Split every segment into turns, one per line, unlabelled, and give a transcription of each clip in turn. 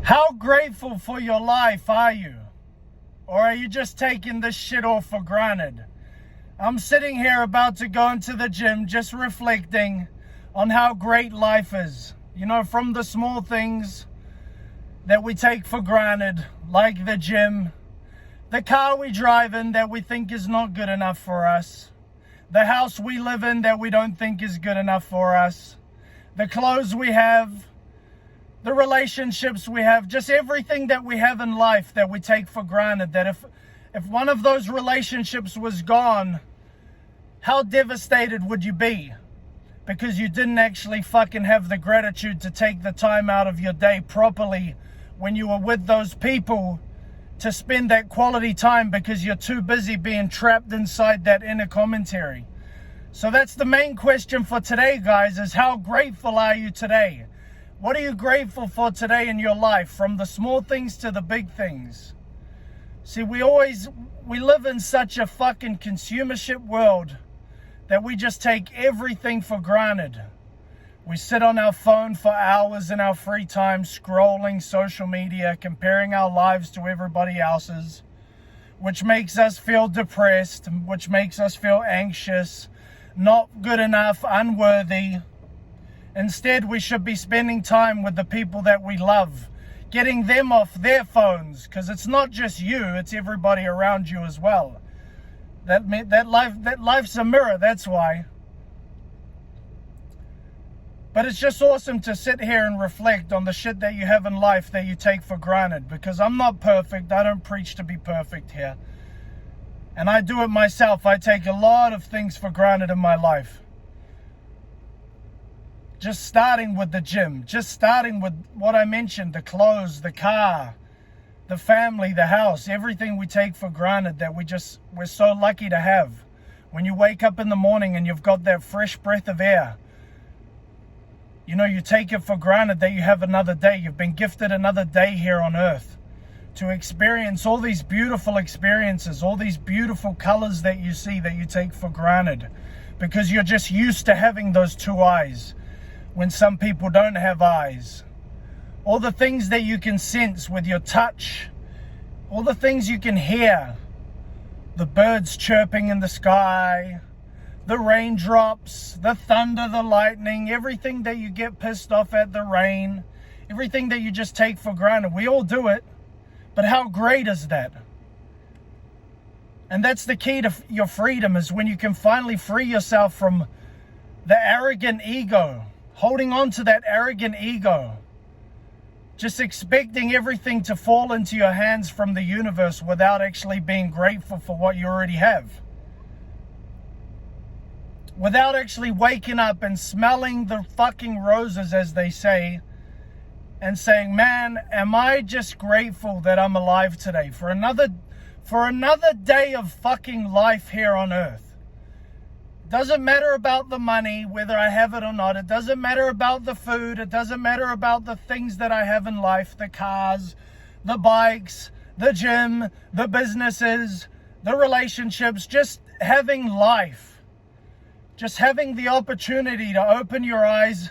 How grateful for your life are you? Or are you just taking this shit all for granted? I'm sitting here about to go into the gym, just reflecting on how great life is. You know, from the small things that we take for granted, like the gym, the car we drive in that we think is not good enough for us, the house we live in that we don't think is good enough for us, the clothes we have, the relationships we have, just everything that we have in life that we take for granted, that if one of those relationships was gone, how devastated would you be? Because you didn't actually fucking have the gratitude to take the time out of your day properly when you were with those people to spend that quality time because you're too busy being trapped inside that inner commentary. So that's the main question for today, guys, is how grateful are you today? What are you grateful for today in your life, from the small things to the big things? See, we live in such a fucking consumership world that we just take everything for granted. We sit on our phone for hours in our free time, scrolling social media, comparing our lives to everybody else's, which makes us feel depressed, which makes us feel anxious, not good enough, unworthy. Instead, we should be spending time with the people that we love, getting them off their phones, because it's not just you, it's everybody around you as well. That life's a mirror, that's why. But it's just awesome to sit here and reflect on the shit that you have in life that you take for granted, because I'm not perfect. I don't preach to be perfect here. And I do it myself. I take a lot of things for granted in my life. Just starting with the gym, just starting with what I mentioned, the clothes, the car, the family, the house, everything we take for granted that we're so lucky to have. When you wake up in the morning and you've got that fresh breath of air, you know, you take it for granted that you have another day. You've been gifted another day here on earth to experience all these beautiful experiences, all these beautiful colors that you see that you take for granted because you're just used to having those two eyes when some people don't have eyes. All the things that you can sense with your touch, all the things you can hear, the birds chirping in the sky, the raindrops, the thunder, the lightning, everything that you get pissed off at, the rain, everything that you just take for granted. We all do it, but how great is that? And that's the key to your freedom, is when you can finally free yourself from the arrogant ego, holding on to that arrogant ego, just expecting everything to fall into your hands from the universe without actually being grateful for what you already have. Without actually waking up and smelling the fucking roses, as they say, and saying, man, am I just grateful that I'm alive today for another day of fucking life here on earth. Doesn't matter about the money, whether I have it or not. It doesn't matter about the food. It doesn't matter about the things that I have in life, the cars, the bikes, the gym, the businesses, the relationships, just having life. Just having the opportunity to open your eyes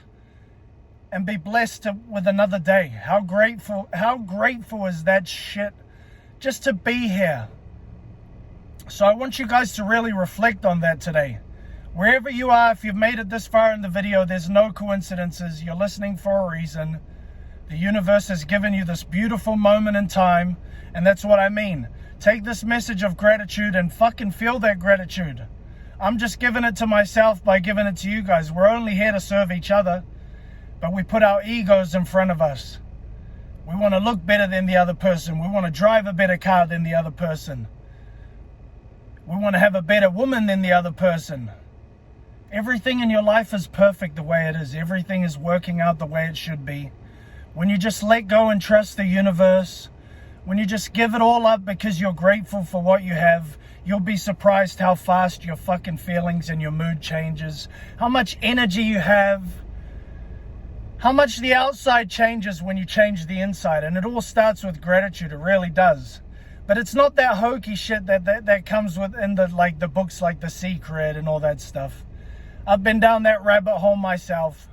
and be blessed with another day. How grateful is that shit just to be here. So I want you guys to really reflect on that today. Wherever you are, if you've made it this far in the video, there's no coincidences. You're listening for a reason. The universe has given you this beautiful moment in time, and that's what I mean. Take this message of gratitude and fucking feel that gratitude. I'm just giving it to myself by giving it to you guys. We're only here to serve each other, but we put our egos in front of us. We want to look better than the other person. We want to drive a better car than the other person. We want to have a better woman than the other person. Everything in your life is perfect the way it is. Everything is working out the way it should be. When you just let go and trust the universe, when you just give it all up because you're grateful for what you have, you'll be surprised how fast your fucking feelings and your mood changes, how much energy you have, how much the outside changes when you change the inside. And it all starts with gratitude. It really does. But it's not that hokey shit that comes with in the books like The Secret and all that stuff. I've been down that rabbit hole myself.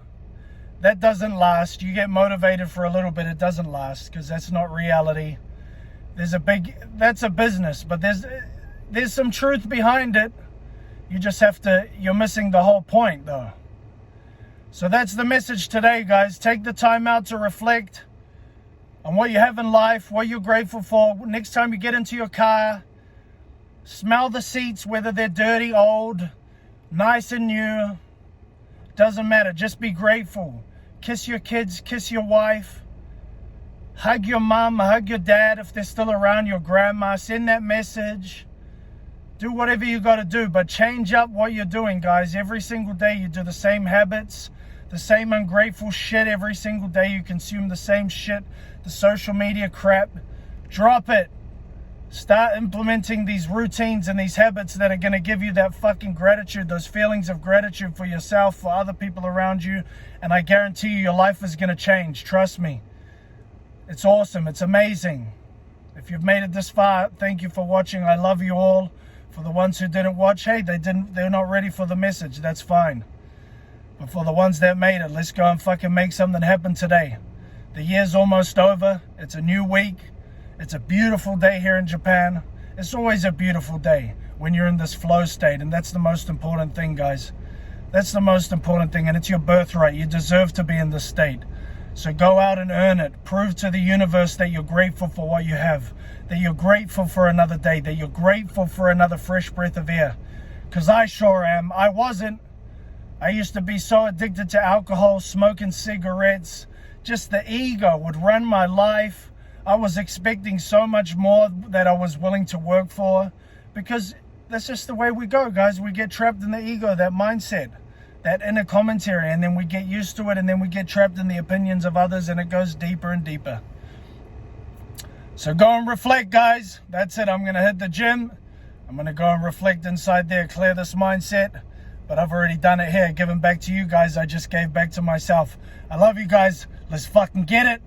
that doesn't last. You get motivated for a little bit, it doesn't last, because that's not reality. That's a business, but there's some truth behind it. You just have to, you're missing the whole point though. So that's the message today, guys. Take the time out to reflect on what you have in life, what you're grateful for. Next time you get into your car, smell the seats, whether they're dirty, old, nice and new. Doesn't matter. Just be grateful. Kiss your kids, kiss your wife. Hug your mom, hug your dad if they're still around, your grandma. Send that message. Do whatever you got to do, but change up what you're doing, guys. Every single day you do the same habits, the same ungrateful shit. Every single day you consume the same shit, the social media crap. Drop it. Start implementing these routines and these habits that are going to give you that fucking gratitude, those feelings of gratitude for yourself, for other people around you. And I guarantee you, your life is going to change. Trust me. It's awesome. It's amazing. If you've made it this far, thank you for watching. I love you all. For the ones who didn't watch, hey, they're not ready for the message. That's fine. But for the ones that made it, let's go and fucking make something happen today. The year's almost over. It's a new week. It's a beautiful day here in Japan. It's always a beautiful day when you're in this flow state, and that's the most important thing, guys. That's the most important thing, and it's your birthright. You deserve to be in this state. So go out and earn it. Prove to the universe that you're grateful for what you have, that you're grateful for another day, that you're grateful for another fresh breath of air. Because I sure am. I wasn't. I used to be so addicted to alcohol, smoking cigarettes. Just the ego would run my life. I was expecting so much more that I was willing to work for, because that's just the way we go, guys. We get trapped in the ego, that mindset, that inner commentary, and then we get used to it, and then we get trapped in the opinions of others, and it goes deeper and deeper. So go and reflect, guys. That's it. I'm going to hit the gym. I'm going to go and reflect inside there, clear this mindset. But I've already done it here, giving back to you guys. I just gave back to myself. I love you guys. Let's fucking get it.